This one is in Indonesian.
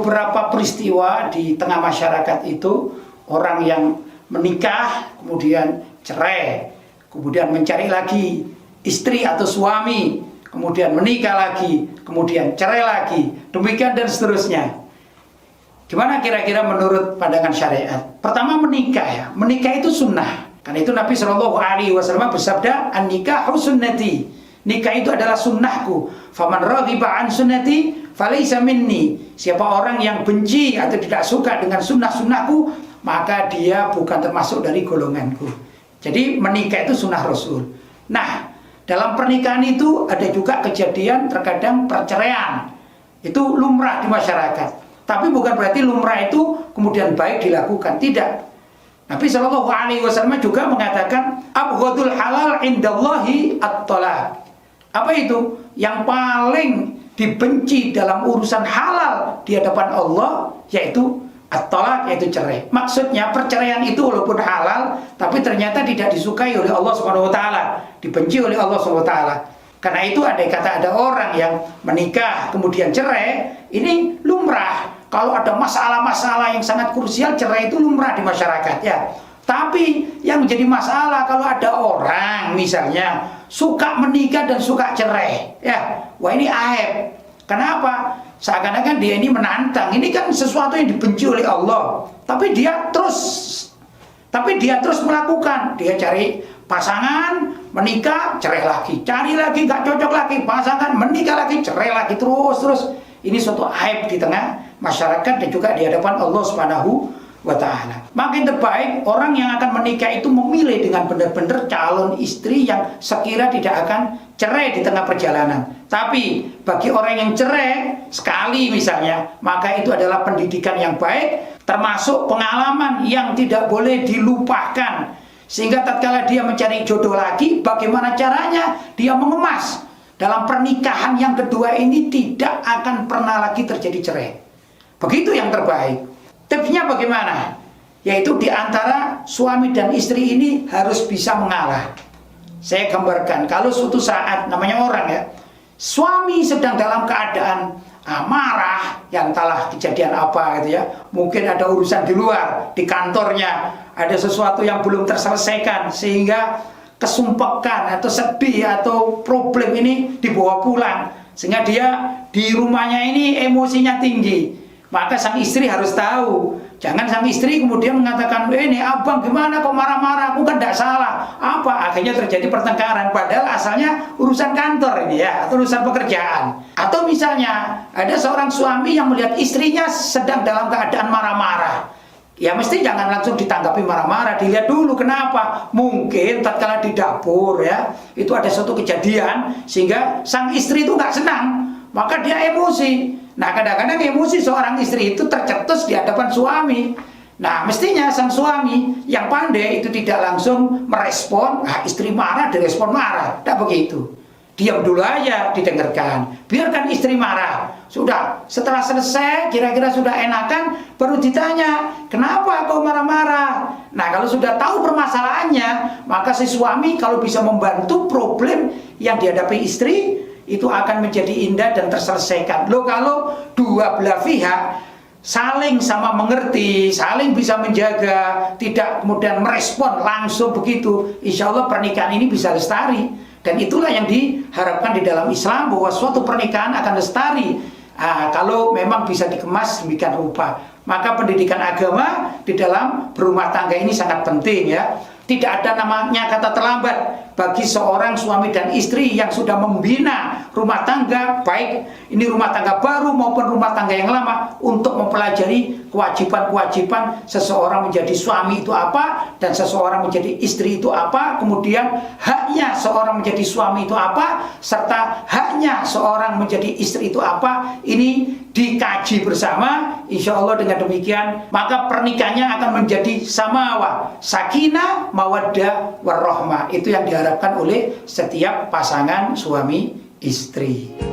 beberapa peristiwa di tengah masyarakat itu, orang yang menikah kemudian cerai, kemudian mencari lagi istri atau suami, kemudian menikah lagi, kemudian cerai lagi, demikian dan seterusnya. Gimana kira-kira menurut pandangan syariat? Pertama, menikah ya, menikah itu sunnah. Karena itu Nabi SAW bersabda, an-nikahu sunnati, nikah itu adalah sunnahku. Faman raghiba an sunnati falaysa minni. Siapa orang yang benci atau tidak suka dengan sunnah-sunnahku, maka dia bukan termasuk dari golonganku. Jadi menikah itu sunnah Rasul. Nah, dalam pernikahan itu ada juga kejadian terkadang perceraian. Itu lumrah di masyarakat. Tapi bukan berarti lumrah itu kemudian baik dilakukan, tidak. Nabi SAW juga mengatakan, abghadul halal indallahi at-talaq. Apa itu? Yang paling dibenci dalam urusan halal di hadapan Allah yaitu at-talaq, yaitu cerai. Maksudnya perceraian itu walaupun halal, tapi ternyata tidak disukai oleh Allah SWT, dibenci oleh Allah SWT. Karena itu ada orang yang menikah kemudian cerai, ini lumrah. Kalau ada masalah-masalah yang sangat krusial, cerai itu lumrah di masyarakat ya. Tapi yang menjadi masalah kalau ada orang misalnya suka menikah dan suka cerai, ya, wah ini aib. Kenapa? Seakan-akan dia ini menantang. Ini kan sesuatu yang dibenci oleh Allah. Tapi dia terus melakukan. Dia cari pasangan, menikah, cerai lagi, cari lagi, gak cocok lagi, pasangan, menikah lagi, cerai lagi, terus. Ini suatu aib di tengah masyarakat dan juga di hadapan Allah Subhanahu wa ta'ala. Makin terbaik orang yang akan menikah itu memilih dengan benar-benar calon istri yang sekira tidak akan cerai di tengah perjalanan. Tapi bagi orang yang cerai sekali misalnya, maka itu adalah pendidikan yang baik, termasuk pengalaman yang tidak boleh dilupakan. Sehingga tatkala dia mencari jodoh lagi, bagaimana caranya dia mengemas dalam pernikahan yang kedua ini tidak akan pernah lagi terjadi cerai. Begitu yang terbaik. Tipsnya bagaimana? Yaitu di antara suami dan istri ini harus bisa mengalah. Saya gambarkan, kalau suatu saat, namanya orang ya, suami sedang dalam keadaan marah, yang entahlah kejadian apa gitu ya, mungkin ada urusan di luar, di kantornya, ada sesuatu yang belum terselesaikan, sehingga kesumpekan atau sedih atau problem ini dibawa pulang, sehingga dia di rumahnya ini emosinya tinggi. Maka sang istri harus tahu, jangan sang istri kemudian mengatakan, ini abang gimana kok marah-marah, aku kan tidak salah. Apa? Akhirnya terjadi pertengkaran, padahal asalnya urusan kantor ini ya, atau urusan pekerjaan. Atau misalnya ada seorang suami yang melihat istrinya sedang dalam keadaan marah-marah, ya mesti jangan langsung ditanggapi marah-marah, dilihat dulu kenapa. Mungkin tatkala di dapur ya, itu ada suatu kejadian sehingga sang istri itu nggak senang, maka dia emosi. Nah kadang-kadang emosi seorang istri itu tercetus di hadapan suami. Nah mestinya sang suami yang pandai itu tidak langsung merespon, istri marah direspon marah, tidak begitu. Diam dulu aja, didengarkan, biarkan istri marah. Sudah, setelah selesai, kira-kira sudah enakan, baru ditanya, kenapa kau marah-marah? Nah kalau sudah tahu permasalahannya, maka si suami kalau bisa membantu problem yang dihadapi istri, itu akan menjadi indah dan terselesaikan. Loh kalau dua belah pihak saling sama mengerti, saling bisa menjaga, tidak kemudian merespon langsung begitu, insya Allah pernikahan ini bisa lestari. Dan itulah yang diharapkan di dalam Islam, bahwa suatu pernikahan akan lestari kalau memang bisa dikemas demikian rupa. Maka pendidikan agama di dalam berumah tangga ini sangat penting ya. Tidak ada namanya kata terlambat bagi seorang suami dan istri yang sudah membina rumah tangga, baik ini rumah tangga baru maupun rumah tangga yang lama, untuk mempelajari kewajiban-kewajiban seseorang menjadi suami itu apa, dan seseorang menjadi istri itu apa, kemudian haknya seorang menjadi suami itu apa, serta haknya seorang menjadi istri itu apa. Ini dikaji bersama, insya Allah dengan demikian maka pernikahannya akan menjadi samawa, sakinah, mawaddah, warahmah. Itu yang diharapkan oleh setiap pasangan suami istri.